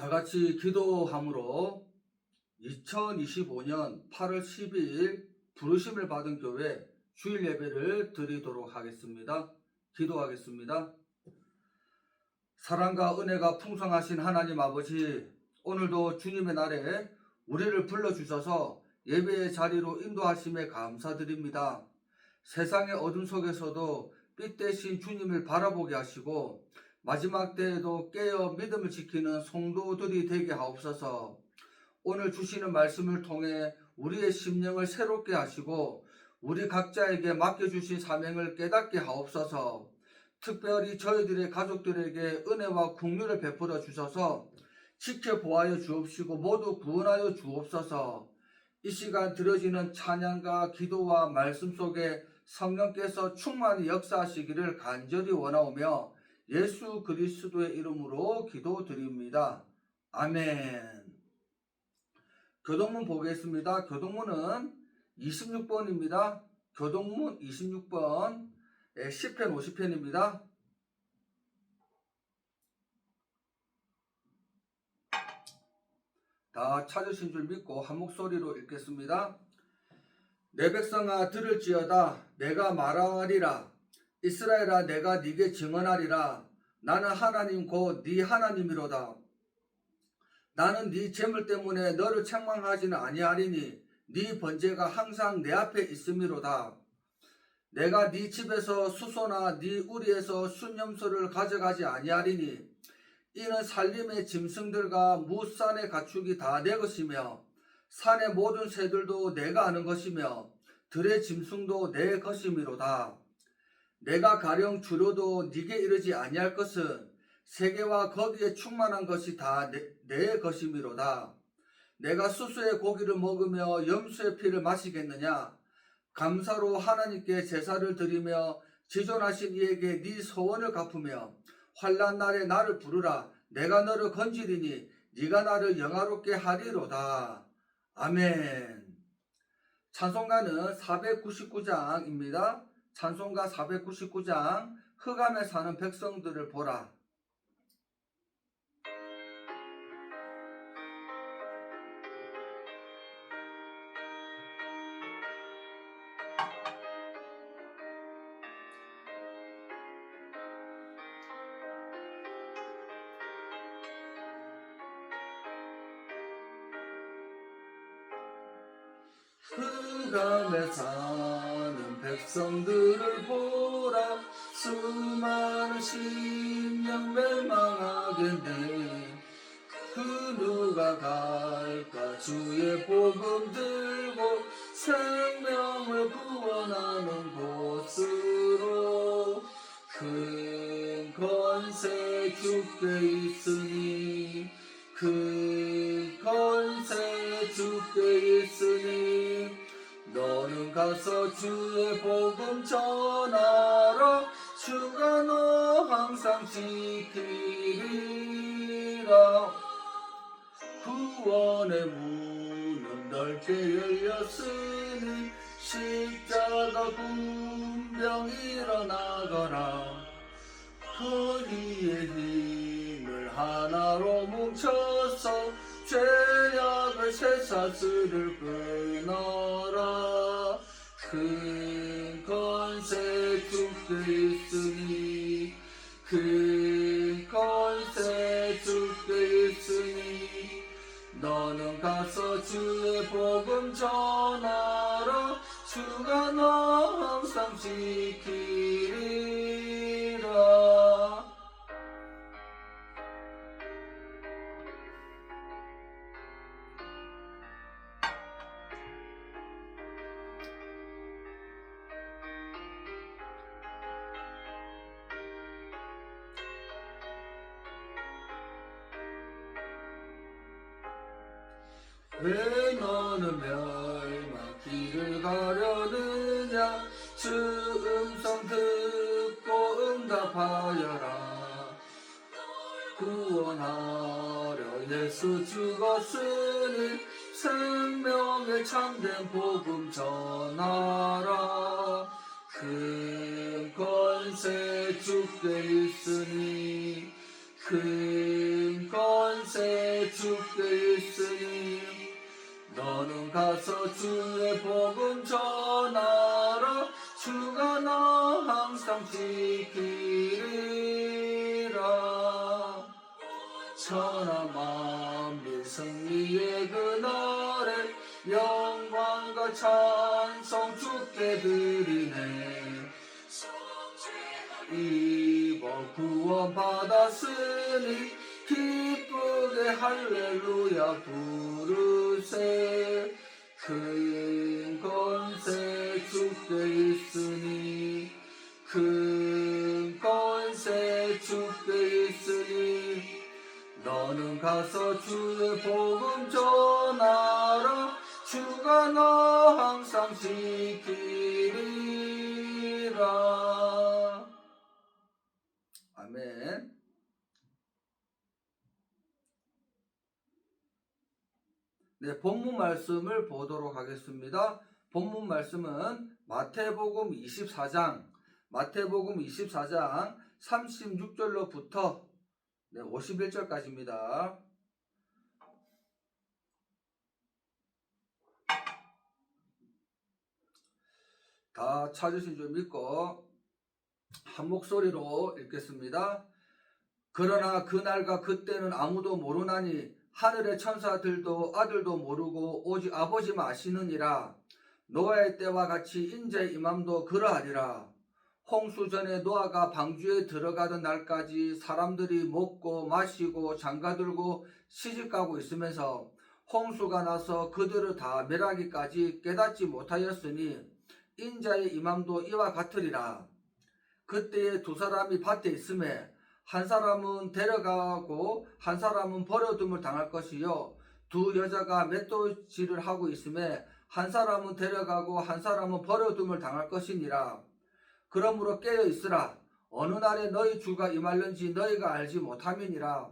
다 같이 기도함으로 2025년 8월 12일 부르심을 받은 교회 주일 예배를 드리도록 하겠습니다. 기도하겠습니다. 사랑과 은혜가 풍성하신 하나님 아버지, 오늘도 주님의 날에 우리를 불러주셔서 예배의 자리로 인도하심에 감사드립니다. 세상의 어둠 속에서도 빛 대신 주님을 바라보게 하시고 마지막 때에도 깨어 믿음을 지키는 성도들이 되게 하옵소서. 오늘 주시는 말씀을 통해 우리의 심령을 새롭게 하시고 우리 각자에게 맡겨주신 사명을 깨닫게 하옵소서. 특별히 저희들의 가족들에게 은혜와 긍휼을 베풀어 주셔서 지켜보아여 주옵시고 모두 구원하여 주옵소서. 이 시간 드려지는 찬양과 기도와 말씀 속에 성령께서 충만히 역사하시기를 간절히 원하오며 예수 그리스도의 이름으로 기도드립니다. 아멘. 교동문 보겠습니다. 교동문은 26번입니다. 교동문 26번 10편 50편입니다. 다 찾으신 줄 믿고 한 목소리로 읽겠습니다. 내 백성아 들을지어다. 내가 말하리라. 이스라엘아 내가 네게 증언하리라. 나는 하나님 곧 네 하나님이로다. 나는 네 재물 때문에 너를 책망하지는 아니하리니 네 번제가 항상 내 앞에 있음이로다. 내가 네 집에서 수소나 네 우리에서 순염소를 가져가지 아니하리니 이는 산림의 짐승들과 무산의 가축이 다 내 것이며 산의 모든 새들도 내가 아는 것이며 들의 짐승도 내 것이미로다. 내가 가령 주려도 네게 이르지 아니할 것은 세계와 거기에 충만한 것이 다 내 것이미로다. 내가 수수의 고기를 먹으며 염소의 피를 마시겠느냐? 감사로 하나님께 제사를 드리며 지존하신 이에게 네 서원을 갚으며 환난 날에 나를 부르라. 내가 너를 건지리니 네가 나를 영화롭게 하리로다. 아멘. 찬송가는 499장입니다. 찬송가 499장 흑암에 사는 백성들을 보라. 흑암에 사는 백성들을 보라. 수많은 심령 멸망하겠네. 그 누가 갈까 주의 복음 들고 생명을 구원하는 곳으로. 큰 권세 주께 있으니 큰 권세 주께 있으니 너는 가서 주의 복음 전하라. 주가 너 항상 지키리라. 구원의 문은 넓게 열렸으니 십자가 군병 일어나거라. 허리의 힘을 하나로 뭉쳐서 죄악을 쇠사슬을 끊어라. 큰 권세 주께 있으니 큰 권세 주께 있으니 너는 가서 주의 복음 전하라. 주가 너 항상 지키리라. 왜 너는 멸망길을 가려느냐? 주 음성 듣고 응답하여라. 구원하려 예수 죽었으니 생명의 참된 복음 전하라. 큰 권세 주께 있으니 큰 권세 주께 있으니 너는 가서 주의 복음 전하라. 주가 너 항상 지키리라. 천하 만민 승리의 그날에 영광과 찬송 주께 드리네. 이번 구원 받았으니 기쁘게 할렐루야 부르세. 큰 권세 주께 있으니 큰 권세 주께 있으니 너는 가서 주의 복음 전하라. 주가 너 항상 지키리라. 아멘. 네, 본문 말씀을 보도록 하겠습니다. 본문 말씀은 마태복음 24장 36절로부터 51절까지입니다. 다 찾으신 줄 믿고 한 목소리로 읽겠습니다. 그러나 그날과 그때는 아무도 모르나니 하늘의 천사들도 아들도 모르고 오직 아버지만 아시느니라. 노아의 때와 같이 인자의 임함도 그러하리라. 홍수 전에 노아가 방주에 들어가던 날까지 사람들이 먹고 마시고 장가들고 시집가고 있으면서 홍수가 나서 그들을 다 멸하기까지 깨닫지 못하였으니 인자의 임함도 이와 같으리라. 그때에 두 사람이 밭에 있음에 한 사람은 데려가고 한 사람은 버려둠을 당할 것이요, 두 여자가 맷돌질을 하고 있음에 한 사람은 데려가고 한 사람은 버려둠을 당할 것이니라. 그러므로 깨어 있으라. 어느 날에 너희 주가 임할는지 너희가 알지 못함이니라.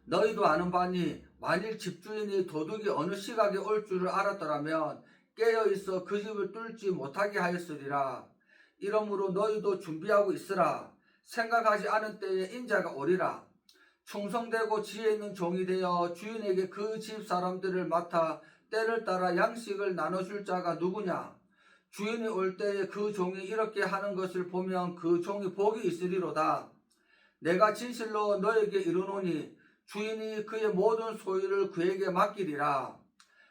너희도 아는 바니 만일 집주인이 도둑이 어느 시각에 올 줄을 알았더라면 깨어 있어 그 집을 뚫지 못하게 하였으리라. 이러므로 너희도 준비하고 있으라. 생각하지 않은 때에 인자가 오리라. 충성되고 지혜 있는 종이 되어 주인에게 그 집 사람들을 맡아 때를 따라 양식을 나눠줄 자가 누구냐? 주인이 올 때에 그 종이 이렇게 하는 것을 보면 그 종이 복이 있으리로다. 내가 진실로 너에게 이르노니 주인이 그의 모든 소유를 그에게 맡기리라.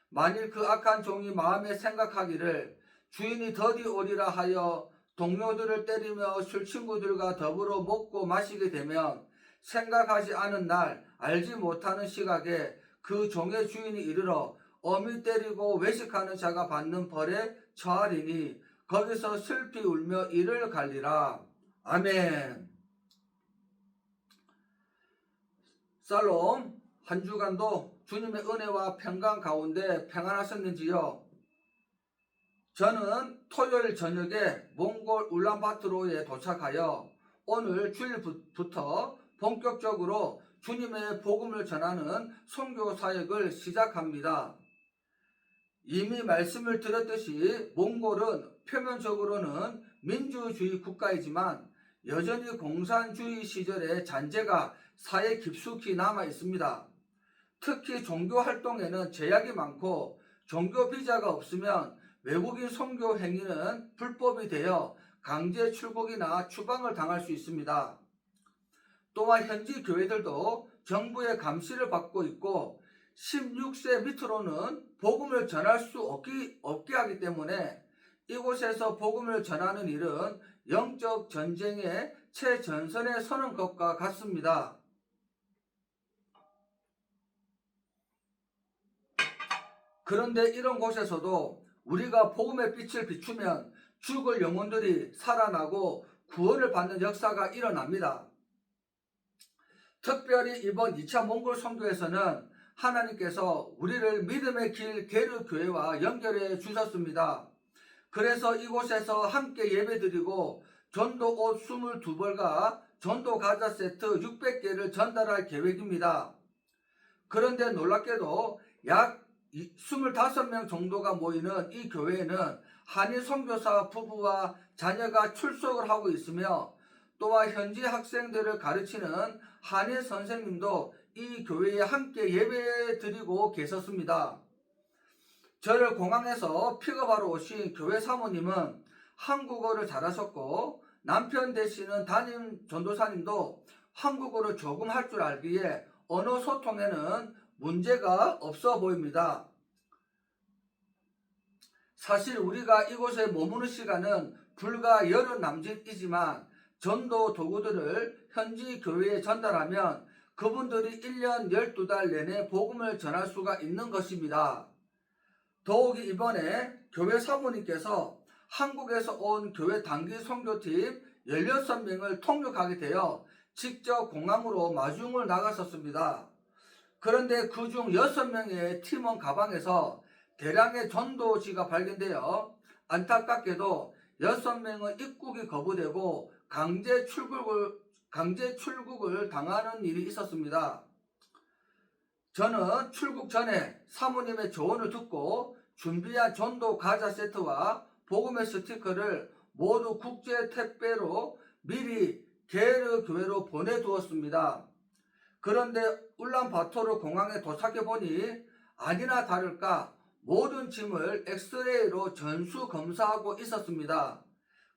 만일 그 악한 종이 마음에 생각하기를 주인이 더디 오리라 하여 동료들을 때리며 술친구들과 더불어 먹고 마시게 되면 생각하지 않은 날 알지 못하는 시각에 그 종의 주인이 이르러 어미 때리고 외식하는 자가 받는 벌에 처하리니 거기서 슬피 울며 이를 갈리라. 아멘. 살롬, 한 주간도 주님의 은혜와 평강 가운데 평안하셨는지요? 저는 토요일 저녁에 몽골 울란바토르에 도착하여 오늘 주일부터 본격적으로 주님의 복음을 전하는 선교 사역을 시작합니다. 이미 말씀을 드렸듯이 몽골은 표면적으로는 민주주의 국가이지만 여전히 공산주의 시절의 잔재가 사회에 깊숙이 남아 있습니다. 특히 종교 활동에는 제약이 많고 종교 비자가 없으면 외국인 선교 행위는 불법이 되어 강제 출국이나 추방을 당할 수 있습니다. 또한 현지 교회들도 정부의 감시를 받고 있고 16세 밑으로는 복음을 전할 수 없게 하기 때문에 이곳에서 복음을 전하는 일은 영적 전쟁의 최전선에 서는 것과 같습니다. 그런데 이런 곳에서도 우리가 복음의 빛을 비추면 죽을 영혼들이 살아나고 구원을 받는 역사가 일어납니다. 특별히 이번 2차 몽골 선교에서는 하나님께서 우리를 믿음의 길 게르교회와 연결해 주셨습니다. 그래서 이곳에서 함께 예배드리고 전도 옷 22벌과 전도 과자 세트 600개를 전달할 계획입니다. 그런데 놀랍게도 약 25명 정도가 모이는 이 교회에는 한인 선교사 부부와 자녀가 출석을 하고 있으며 또한 현지 학생들을 가르치는 한인 선생님도 이 교회에 함께 예배 드리고 계셨습니다. 저를 공항에서 픽업하러 오신 교회 사모님은 한국어를 잘하셨고 남편 되시는 담임 전도사님도 한국어를 조금 할 줄 알기에 언어 소통에는 문제가 없어 보입니다. 사실 우리가 이곳에 머무는 시간은 불과 열흘 남짓이지만 전도 도구들을 현지 교회에 전달하면 그분들이 1년 12달 내내 복음을 전할 수가 있는 것입니다. 더욱이 이번에 교회 사모님께서 한국에서 온 교회 단기 선교팀 16명을 통역하게 되어 직접 공항으로 마중을 나갔었습니다. 그런데 그중 6명의 팀원 가방에서 대량의 전도지가 발견되어 안타깝게도 6명의 입국이 거부되고 강제 출국을 당하는 일이 있었습니다. 저는 출국 전에 사모님의 조언을 듣고 준비한 전도 과자 세트와 복음의 스티커를 모두 국제 택배로 미리 게르 교회로 보내두었습니다. 그런데 울란바토르 공항에 도착해 보니 아니나 다를까 모든 짐을 엑스레이로 전수 검사하고 있었습니다.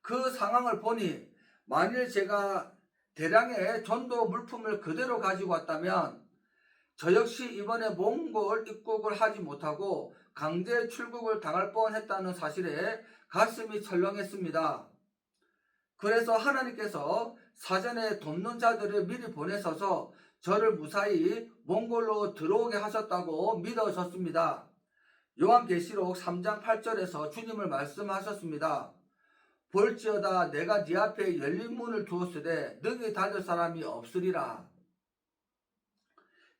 그 상황을 보니 만일 제가 대량의 전도 물품을 그대로 가지고 왔다면 저 역시 이번에 몽골 입국을 하지 못하고 강제 출국을 당할 뻔했다는 사실에 가슴이 철렁했습니다. 그래서 하나님께서 사전에 돕는 자들을 미리 보내셔서 저를 무사히 몽골로 들어오게 하셨다고 믿어졌습니다. 요한계시록 3장 8절에서 주님을 말씀하셨습니다. 볼지어다 내가 네 앞에 열린 문을 두었으되 능히 닫을 사람이 없으리라.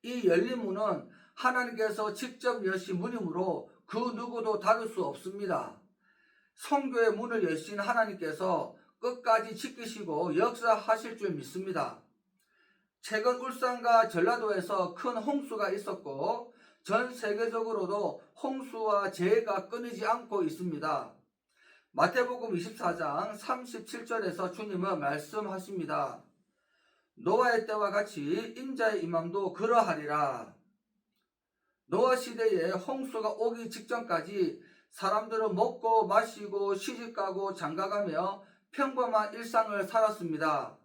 이 열린 문은 하나님께서 직접 여신 문이므로 그 누구도 닫을 수 없습니다. 성교의 문을 여신 하나님께서 끝까지 지키시고 역사하실 줄 믿습니다. 최근 울산과 전라도에서 큰 홍수가 있었고 전 세계적으로도 홍수와 재해가 끊이지 않고 있습니다. 마태복음 24장 37절에서 주님은 말씀하십니다. 노아의 때와 같이 인자의 임함도 그러하리라. 노아 시대에 홍수가 오기 직전까지 사람들은 먹고 마시고 시집가고 장가가며 평범한 일상을 살았습니다.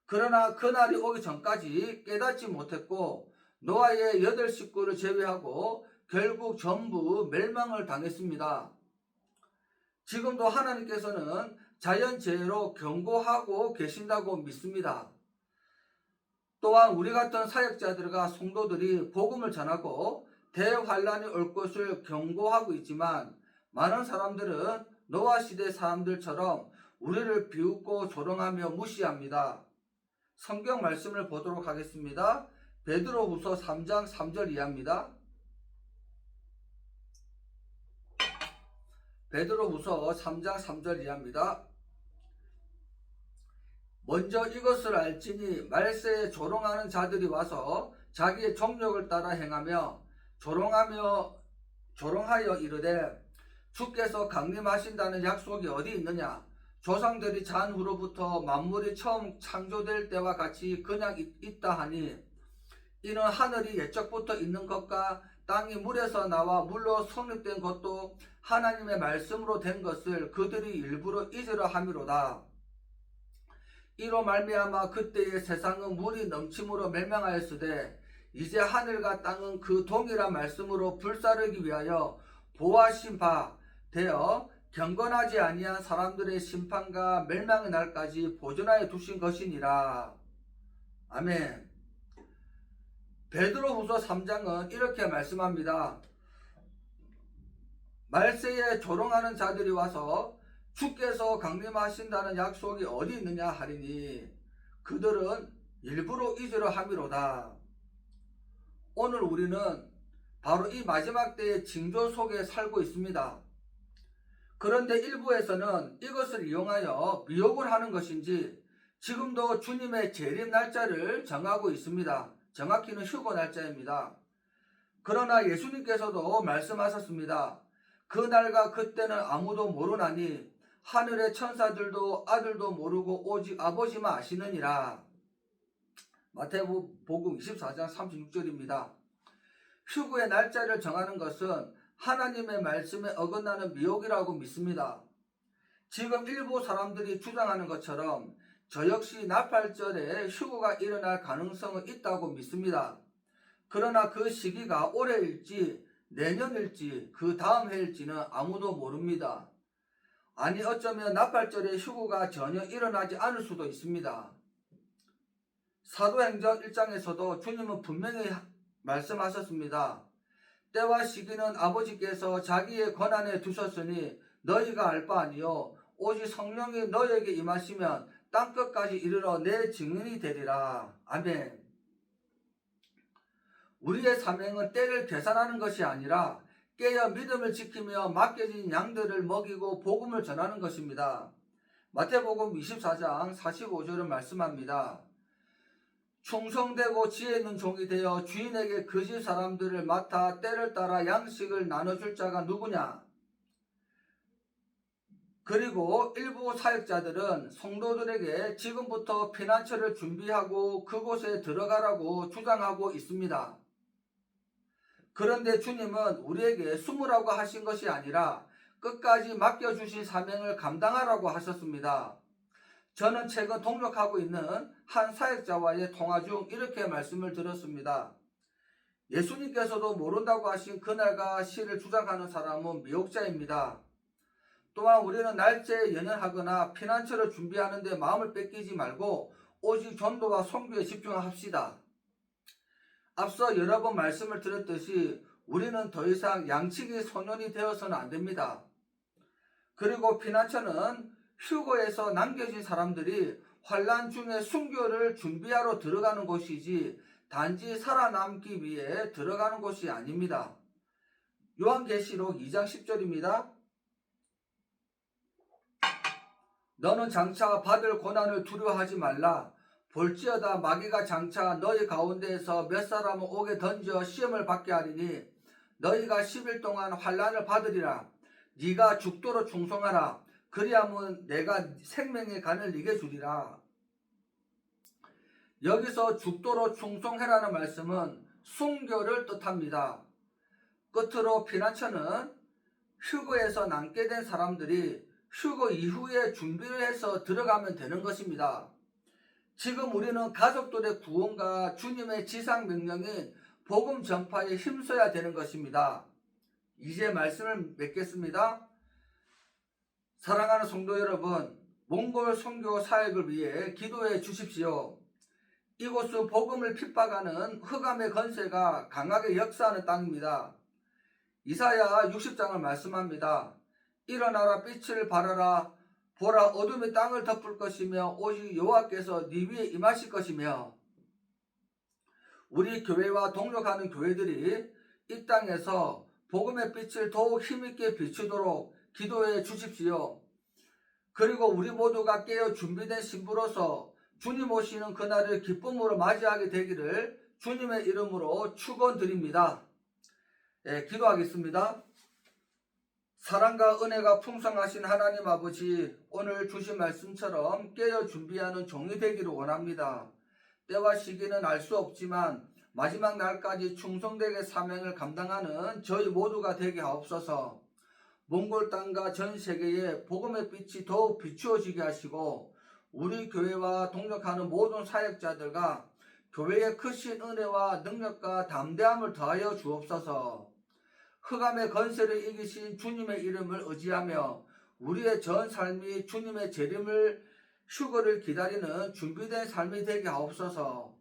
그러나 그날이 오기 전까지 깨닫지 못했고 노아의 8식구를 제외하고 결국 전부 멸망을 당했습니다. 지금도 하나님께서는 자연재해로 경고하고 계신다고 믿습니다. 또한 우리 같은 사역자들과 성도들이 복음을 전하고 대환란이 올 것을 경고하고 있지만 많은 사람들은 노아 시대 사람들처럼 우리를 비웃고 조롱하며 무시합니다. 성경 말씀을 보도록 하겠습니다. 베드로후서 3장 3절 이하입니다. 베드로후서 3장 3절 이하입니다. 먼저 이것을 알지니 말세에 조롱하는 자들이 와서 자기의 정욕을 따라 행하며 조롱하여 이르되 주께서 강림하신다는 약속이 어디 있느냐? 조상들이 잔 후로부터 만물이 처음 창조될 때와 같이 그냥 있다 하니 이는 하늘이 옛적부터 있는 것과 땅이 물에서 나와 물로 성립된 것도 하나님의 말씀으로 된 것을 그들이 일부러 잊으려 함이로다. 이로 말미암아 그때의 세상은 물이 넘침으로 멸망하였으되 이제 하늘과 땅은 그 동일한 말씀으로 불사르기 위하여 보하신 바 되어 경건하지 아니한 사람들의 심판과 멸망의 날까지 보존하여 두신 것이니라. 아멘. 베드로후서 3장은 이렇게 말씀합니다. 말세에 조롱하는 자들이 와서 주께서 강림하신다는 약속이 어디 있느냐 하리니 그들은 일부러 잊으려 함이로다. 오늘 우리는 바로 이 마지막 때의 징조 속에 살고 있습니다. 그런데 일부에서는 이것을 이용하여 미혹을 하는 것인지 지금도 주님의 재림 날짜를 정하고 있습니다. 정확히는 휴거 날짜입니다. 그러나 예수님께서도 말씀하셨습니다. 그날과 그때는 아무도 모르나니 하늘의 천사들도 아들도 모르고 오직 아버지만 아시느니라. 마태복음 24장 36절입니다. 휴거의 날짜를 정하는 것은 하나님의 말씀에 어긋나는 미혹이라고 믿습니다. 지금 일부 사람들이 주장하는 것처럼 저 역시 나팔절에 휴거가 일어날 가능성은 있다고 믿습니다. 그러나 그 시기가 올해일지 내년일지 그 다음 해일지는 아무도 모릅니다. 아니 어쩌면 나팔절에 휴거가 전혀 일어나지 않을 수도 있습니다. 사도행전 1장에서도 주님은 분명히 말씀하셨습니다. 때와 시기는 아버지께서 자기의 권한에 두셨으니 너희가 알 바 아니요 오직 성령이 너희에게 임하시면 땅끝까지 이르러 내 증인이 되리라. 아멘. 우리의 사명은 때를 계산하는 것이 아니라 깨어 믿음을 지키며 맡겨진 양들을 먹이고 복음을 전하는 것입니다. 마태복음 24장 45절은 말씀합니다. 충성되고 지혜 있는 종이 되어 주인에게 그 집 사람들을 맡아 때를 따라 양식을 나눠줄 자가 누구냐? 그리고 일부 사역자들은 성도들에게 지금부터 피난처를 준비하고 그곳에 들어가라고 주장하고 있습니다. 그런데 주님은 우리에게 숨으라고 하신 것이 아니라 끝까지 맡겨주신 사명을 감당하라고 하셨습니다. 저는 최근 동역하고 있는 한 사역자와의 통화 중 이렇게 말씀을 들었습니다. 예수님께서도 모른다고 하신 그날과 시를 주장하는 사람은 미혹자입니다. 또한 우리는 날짜에 연연하거나 피난처를 준비하는 데 마음을 뺏기지 말고 오직 전도와 선교에 집중합시다. 앞서 여러 번 말씀을 드렸듯이 우리는 더 이상 양치기 소년이 되어서는 안 됩니다. 그리고 피난처는 휴거에서 남겨진 사람들이 환난 중에 순교를 준비하러 들어가는 곳이지 단지 살아남기 위해 들어가는 곳이 아닙니다. 요한계시록 2장 10절입니다. 너는 장차 받을 고난을 두려워하지 말라. 볼지어다 마귀가 장차 너희 가운데에서 몇 사람을 옥에 던져 시험을 받게 하리니 너희가 10일 동안 환난을 받으리라. 네가 죽도록 충성하라. 그리하면 내가 생명의 간을 네게 주리라. 여기서 죽도록 충성해라는 말씀은 순교를 뜻합니다. 끝으로 피난처는 휴거에서 남게 된 사람들이 휴거 이후에 준비를 해서 들어가면 되는 것입니다. 지금 우리는 가족들의 구원과 주님의 지상 명령인 복음 전파에 힘써야 되는 것입니다. 이제 말씀을 맺겠습니다. 사랑하는 성도 여러분, 몽골 선교 사역을 위해 기도해 주십시오. 이곳은 복음을 핍박하는 흑암의 건세가 강하게 역사하는 땅입니다. 이사야 60장을 말씀합니다. 일어나라 빛을 발하라. 보라 어둠이 땅을 덮을 것이며 오직 여호와께서 네 위에 임하실 것이며. 우리 교회와 동역하는 교회들이 이 땅에서 복음의 빛을 더욱 힘있게 비추도록 기도해 주십시오. 그리고 우리 모두가 깨어 준비된 신부로서 주님 오시는 그날을 기쁨으로 맞이하게 되기를 주님의 이름으로 축원드립니다. 기도하겠습니다. 사랑과 은혜가 풍성하신 하나님 아버지, 오늘 주신 말씀처럼 깨어 준비하는 종이 되기를 원합니다. 때와 시기는 알 수 없지만 마지막 날까지 충성되게 사명을 감당하는 저희 모두가 되게 하옵소서. 몽골 땅과 전 세계에 복음의 빛이 더욱 비추어지게 하시고 우리 교회와 동역하는 모든 사역자들과 교회의 크신 은혜와 능력과 담대함을 더하여 주옵소서. 흑암의 건세를 이기신 주님의 이름을 의지하며 우리의 전 삶이 주님의 재림을 휴거를 기다리는 준비된 삶이 되게 하옵소서.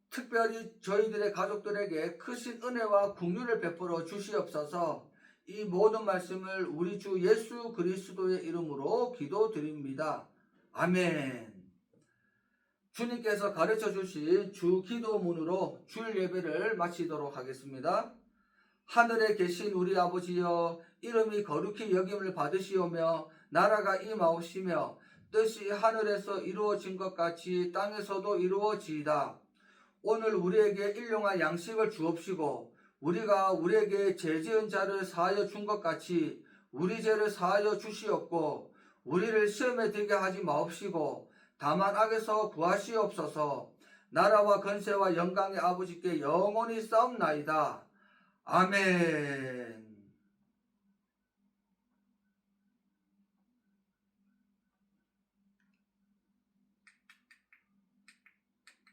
특별히 저희들의 가족들에게 크신 은혜와 긍휼을 베풀어 주시옵소서. 이 모든 말씀을 우리 주 예수 그리스도의 이름으로 기도드립니다. 아멘. 주님께서 가르쳐 주신 주 기도문으로 주일 예배를 마치도록 하겠습니다. 하늘에 계신 우리 아버지여, 이름이 거룩히 여김을 받으시오며 나라가 임하옵시며 뜻이 하늘에서 이루어진 것 같이 땅에서도 이루어지이다. 오늘 우리에게 일용할 양식을 주옵시고 우리가 우리에게 죄 지은 자를 사하여 준 것 같이 우리 죄를 사하여 주시옵고 우리를 시험에 들게 하지 마옵시고 다만 악에서 구하시옵소서. 나라와 권세와 영광의 아버지께 영원히 싸움나이다. 아멘.